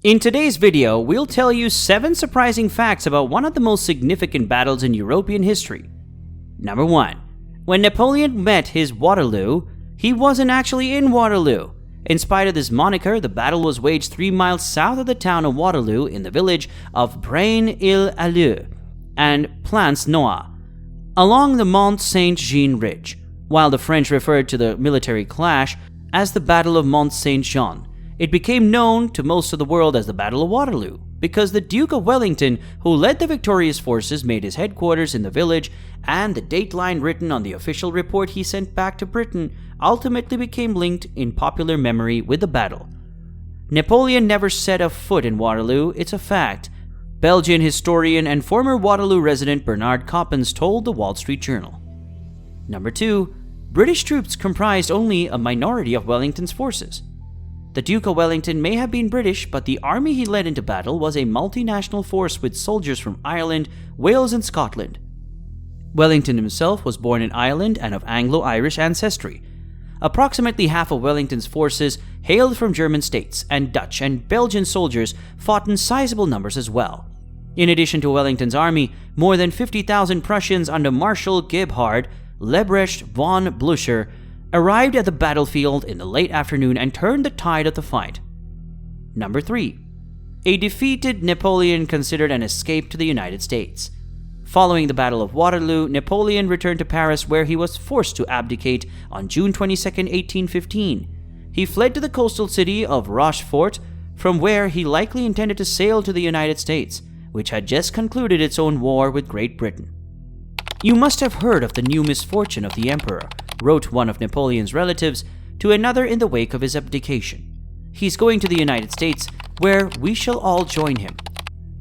In today's video, we'll tell you 7 surprising facts about one of the most significant battles in European history. Number 1. When Napoleon met his Waterloo, he wasn't actually in Waterloo. In spite of this moniker, the battle was waged 3 miles south of the town of Waterloo in the village of Braine-l'Alleud and Plancenoit, along the Mont Saint-Jean ridge, while the French referred to the military clash as the Battle of Mont Saint-Jean. It became known to most of the world as the Battle of Waterloo because the Duke of Wellington, who led the victorious forces, made his headquarters in the village, and the dateline written on the official report he sent back to Britain ultimately became linked in popular memory with the battle. Napoleon never set a foot in Waterloo, it's a fact. Belgian historian and former Waterloo resident Bernard Coppens told the Wall Street Journal. Number 2. British troops comprised only a minority of Wellington's forces. The Duke of Wellington may have been British, but the army he led into battle was a multinational force with soldiers from Ireland, Wales, and Scotland. Wellington himself was born in Ireland and of Anglo-Irish ancestry. Approximately half of Wellington's forces hailed from German states, and Dutch and Belgian soldiers fought in sizable numbers as well. In addition to Wellington's army, more than 50,000 Prussians under Marshal Gebhard Lebrecht von Blücher arrived at the battlefield in the late afternoon and turned the tide of the fight. Number 3. A defeated Napoleon considered an escape to the United States. Following the Battle of Waterloo, Napoleon returned to Paris, where he was forced to abdicate on June 22, 1815. He fled to the coastal city of Rochefort, from where he likely intended to sail to the United States, which had just concluded its own war with Great Britain. "You must have heard of the new misfortune of the emperor," wrote one of Napoleon's relatives to another in the wake of his abdication. "He's going to the United States, where we shall all join him."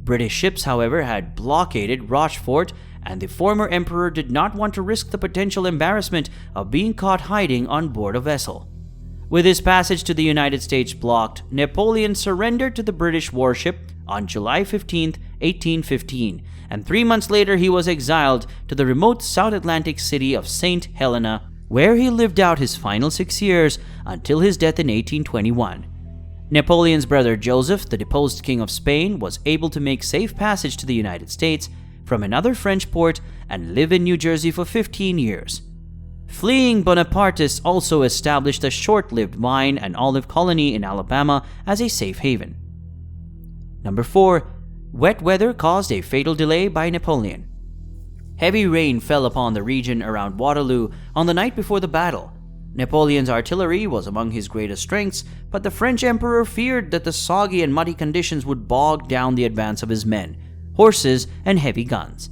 British ships, however, had blockaded Rochefort, and the former emperor did not want to risk the potential embarrassment of being caught hiding on board a vessel. With his passage to the United States blocked, Napoleon surrendered to the British warship on July 15, 1815, and 3 months later he was exiled to the remote South Atlantic city of St. Helena, where he lived out his final 6 years until his death in 1821. Napoleon's brother Joseph, the deposed King of Spain, was able to make safe passage to the United States from another French port and live in New Jersey for 15 years. Fleeing Bonapartists also established a short-lived vine and olive colony in Alabama as a safe haven. Number 4. Wet weather caused a fatal delay by Napoleon. Heavy rain fell upon the region around Waterloo on the night before the battle. Napoleon's artillery was among his greatest strengths, but the French emperor feared that the soggy and muddy conditions would bog down the advance of his men, horses, and heavy guns.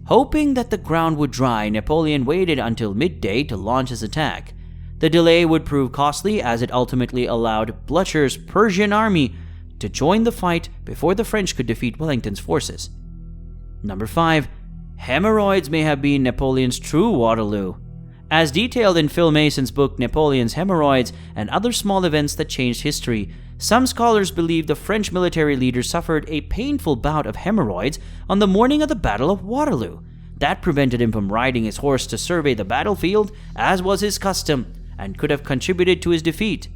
Hoping that the ground would dry, Napoleon waited until midday to launch his attack. The delay would prove costly, as it ultimately allowed Blücher's Prussian army to join the fight before the French could defeat Wellington's forces. Number 5. Hemorrhoids may have been Napoleon's true Waterloo. As detailed in Phil Mason's book Napoleon's Hemorrhoids and Other Small Events That Changed History, some scholars believe the French military leader suffered a painful bout of hemorrhoids on the morning of the Battle of Waterloo. That prevented him from riding his horse to survey the battlefield, as was his custom, and could have contributed to his defeat.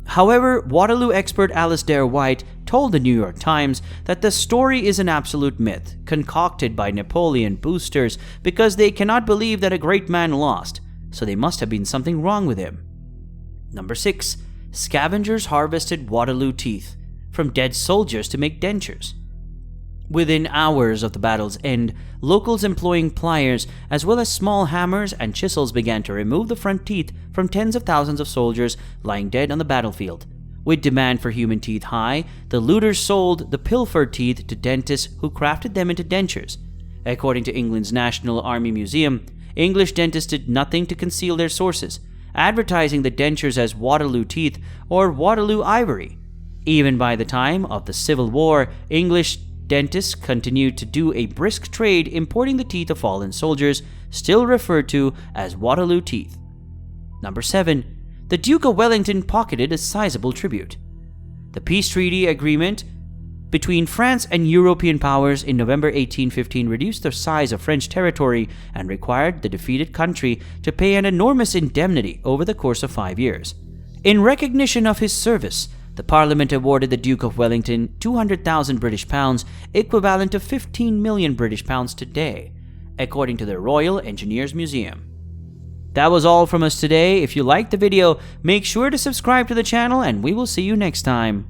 However, Waterloo expert Alasdair White told the New York Times that the story is an absolute myth, concocted by Napoleon boosters because they cannot believe that a great man lost, so there must have been something wrong with him. Number 6. Scavengers harvested Waterloo teeth from dead soldiers to make dentures. Within hours of the battle's end, locals employing pliers as well as small hammers and chisels began to remove the front teeth from tens of thousands of soldiers lying dead on the battlefield. With demand for human teeth high, the looters sold the pilfered teeth to dentists who crafted them into dentures. According to England's National Army Museum, English dentists did nothing to conceal their sources, advertising the dentures as Waterloo teeth or Waterloo ivory. Even by the time of the Civil War, English dentists continued to do a brisk trade importing the teeth of fallen soldiers, still referred to as Waterloo teeth. Number 7. The Duke of Wellington pocketed a sizable tribute. The peace treaty agreement between France and European powers in November 1815 reduced the size of French territory and required the defeated country to pay an enormous indemnity over the course of 5 years. In recognition of his service, The Parliament awarded the Duke of Wellington 200,000 British pounds, equivalent to 15 million British pounds today, according to the Royal Engineers Museum. That was all from us today. If you liked the video, make sure to subscribe to the channel and we will see you next time.